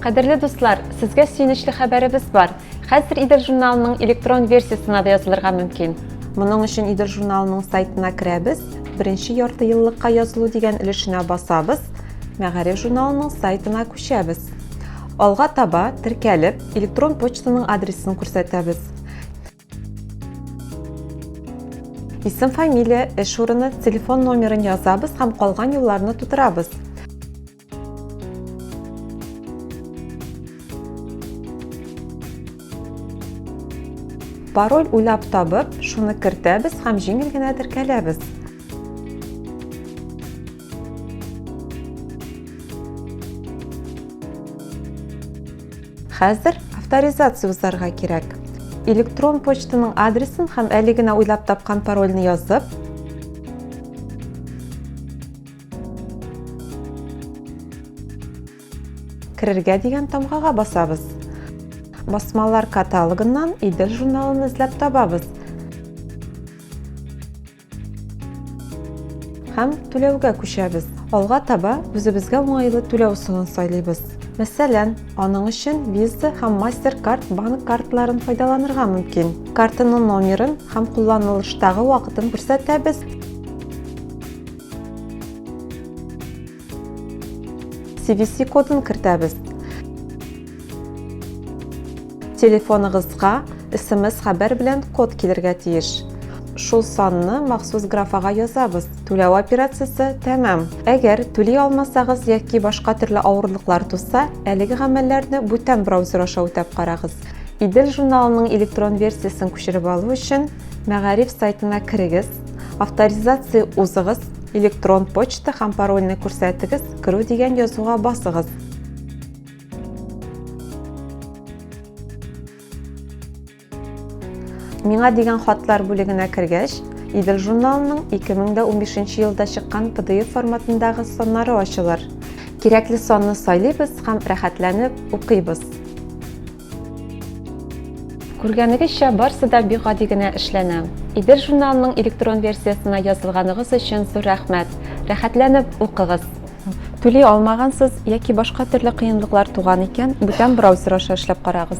Кадерле дуслар, сезгә сөенечле хәбәребез бар. Хәзер Идел журналының электрон версиясына да язылырга мөмкин. Моның өчен Идел журналының сайтына керәбез, беренче ярты еллыкка язылу дигән өлешенә басабыз, Мәгариф журналының сайтына күчәбез. Алга таба теркәлеп, электрон почтаның адресын күрсәтәбез. Исем, фамилия, эш урыны, телефон номерын язабыз һәм калган юлларны тутырабыз. Пароль уйлап табып, шуны кертәбез һәм җиңел генә теркәләбез. Хәзер авторизация узарга кирәк. Электрон почтаның адресын һәм әле генә уйлап тапкан парольне язып, кирергә дигән тамгага басабыз. Басмалар каталогыннан Идел журналын эзләп табабыз. Һәм түләүгә күчәбез. Алга таба үзебезгә уңайлы түләү усулын сайлыйбыз. Мәсәлән, аның өчен Visa һәм MasterCard банк карталарын файдаланырга мөмкин. Картаның номерын һәм кулланылыштагы вакытын күрсәтәбез. CVC кодын кертәбез. Телефоныгызга SMS хәбәр белән код килергә тиеш. Шул санны махсус графага язабыз. Түләү операциясе тәмам. Әгәр түли алмасагыз яки башка төрле авырлыклар туса, әлеге гамәлләрне бүтән браузер аша үтәп карагыз. Идел журналының электрон версиясын күчереп алу өчен Мәгариф сайтына кирегез, авторизация узыгыз, электрон почта һәм парольне күрсәтегез, кирү дигән язуга басыгыз. Миңа дигән хатлар бүлегенә кергәч, Идел журналының 2015 елда чыккан PDF форматындагы саннары ачылыр. Кирәкле санны сайлыйбыз һәм рәхәтләнеп укыйбыз. Күргәнегезчә, барысы да бик гади генә эшләнә. Идел журналының электрон версиясына язылганыгыз өчен зур рәхмәт. Рәхәтләнеп укыгыз. Түли алмагансыз яки башка төрле кыенлыклар туган икән, бүтән браузер аша эшләп карагыз.